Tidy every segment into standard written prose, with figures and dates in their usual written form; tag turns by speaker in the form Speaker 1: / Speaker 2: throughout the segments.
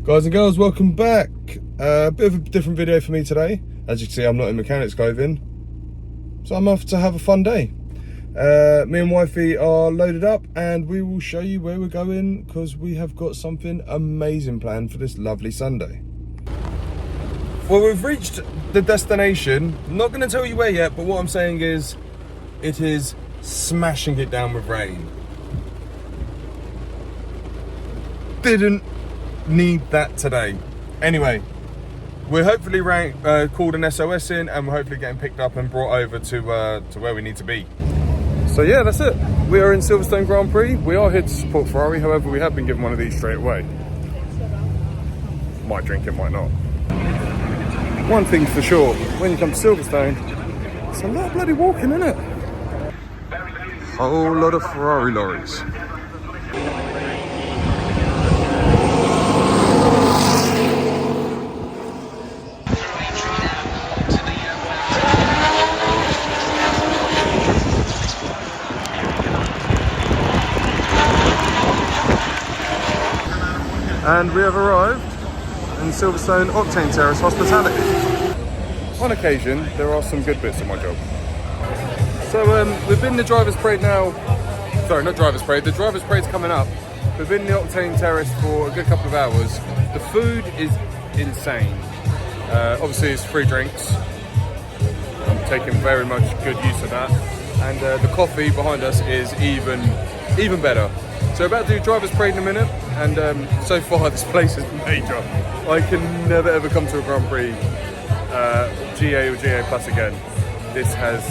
Speaker 1: Guys and girls, welcome back. A bit of a different video for me today. As you can see, I'm not in mechanics clothing, so I'm off to have a fun day. Me and wifey are loaded up and we will show you where we're going because we have got something amazing planned for this lovely Sunday. Well, we've reached the destination. Not going to tell you where yet, but what I'm saying is it is smashing it down with rain. Didn't need that today. Anyway, we're hopefully called an SOS in and we're hopefully getting picked up and brought over to where we need to be. So yeah, that's it. We are in Silverstone Grand Prix. We are here to support Ferrari, however we have been given one of these straight away. Might drink it, might not. One thing's for sure, when you come to Silverstone, it's a lot of bloody walking, isn't it? Whole lot of Ferrari lorries. And we have arrived in Silverstone Octane Terrace hospitality. On occasion, there are some good bits of my job. So we've been in the driver's parade now. Sorry, not driver's parade. The driver's parade's coming up. We've been in the Octane Terrace for a good couple of hours. The food is insane. Obviously, it's free drinks. I'm taking very much good use of that. And the coffee behind us is even better. So about to do driver's parade in a minute, and so far this place is major. I can never ever come to a Grand Prix GA or GA Plus again. This has,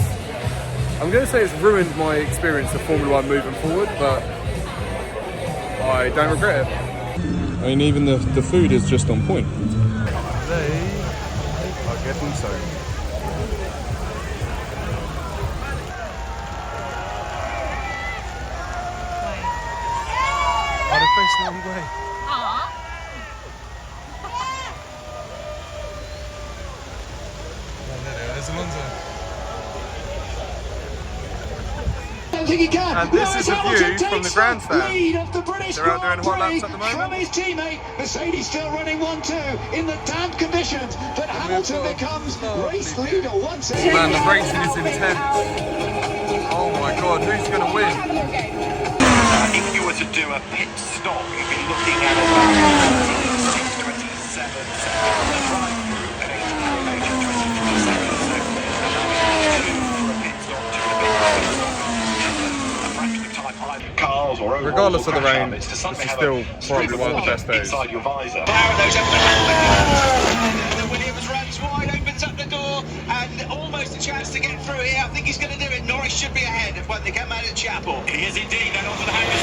Speaker 1: I'm going to say it's ruined my experience of Formula 1 moving forward, but I don't regret it. I mean, even the food is just on point. They are getting soaked. Facing the wrong way. There's Alonso. And this is a view from the grandstand. They're out doing hot laps at the moment.
Speaker 2: From his teammate, Mercedes still running 1-2 in the damp conditions, but Hamilton becomes race leader once again.
Speaker 1: Man, the racing is intense. Oh my God, who's going to win?
Speaker 3: If you were to do a pit stop, you'd be looking at about 6:27 seconds right through at 8:27. Cars or
Speaker 1: regardless of the rain, this is still probably one of the best days.
Speaker 3: Inside your visor.
Speaker 2: The Williams runs wide, opens up the door, and almost a chance to get through here. I think he's going to do it. Norris should be ahead of when they come out of Chapel.
Speaker 3: He is indeed, then onto the hangers.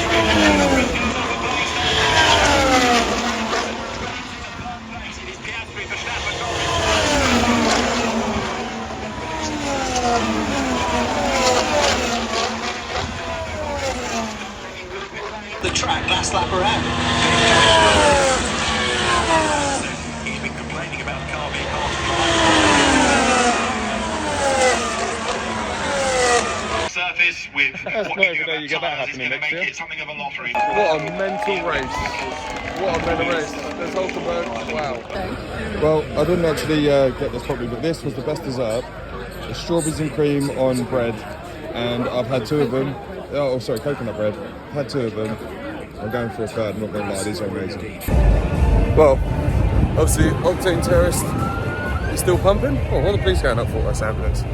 Speaker 2: The track last lap around.
Speaker 3: He's been complaining about the car being hard to drive. Surface with
Speaker 1: That's
Speaker 3: what
Speaker 1: not every day you get that happening
Speaker 3: is going to
Speaker 1: next
Speaker 3: make
Speaker 1: year.
Speaker 3: it something of a lottery.
Speaker 1: What a mental race. What a mental race. There's Hulkenberg. Wow. Well, I didn't actually get this properly, but this was the best dessert. It's strawberries and cream on bread, and I've had two of them. Oh, sorry, coconut bread. I've had two of them. I'm going for a third, I'm not going to lie, these are amazing. Well, obviously, Octane Terrace is still pumping. Oh, what are the police going up for? That's ambulance.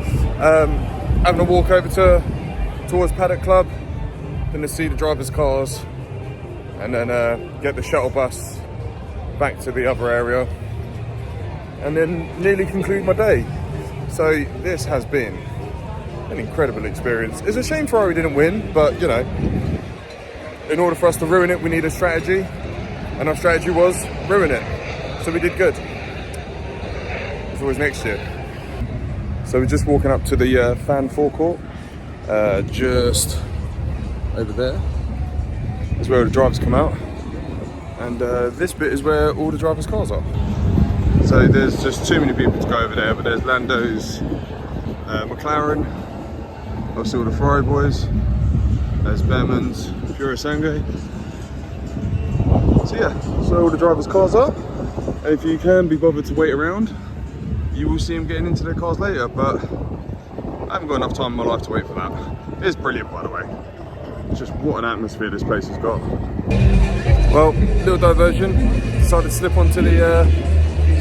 Speaker 1: Having a walk over towards Paddock Club, then to see the drivers' cars, and then get the shuttle bus back to the other area, and then nearly conclude my day. So this has been an incredible experience. It's a shame Ferrari didn't win, but you know, in order for us to ruin it, we need a strategy, and our strategy was ruin it. So we did good. It's always next year. So we're just walking up to the fan forecourt, just over there. Is where the drivers come out, and this bit is where all the drivers' cars are. So there's just too many people to go over there, but there's Lando's McLaren, obviously all the Ferrari boys, there's Behrman's Pure Sangue. So So yeah, so all the drivers' cars are. And if you can be bothered to wait around, you will see them getting into their cars later, but I haven't got enough time in my life to wait for that. It's brilliant, by the way. Just what an atmosphere this place has got. Well, little diversion. Decided to slip onto the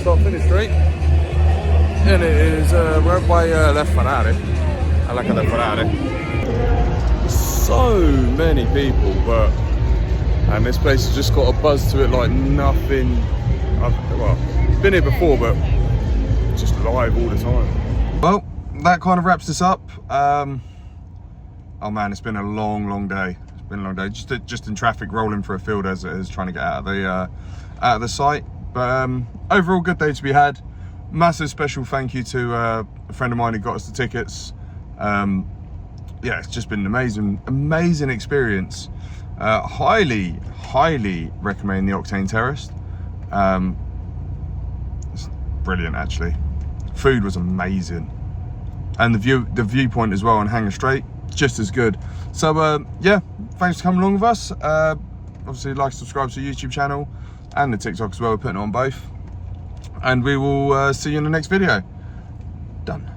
Speaker 1: start-finish straight. And it is, we're up by La Ferrari. I like La Ferrari. So many people, but and this place has just got a buzz to it like nothing. Well, been here before, but just live all the time. Well, that kind of wraps this up. Oh man, it's been a long day. It's been a long day. Just in traffic, rolling through a field as it is, trying to get out of the site. But overall, good day to be had. Massive special thank you to a friend of mine who got us the tickets. Yeah, it's just been an amazing experience. Highly recommend the Octane Terrace. It's brilliant, actually. Food was amazing, and the viewpoint as well on Hangar Straight, just as good. So yeah, thanks for coming along with us. Obviously, like, subscribe to the YouTube channel and the TikTok as well. We're putting it on both, and we will see you in the next video. Done.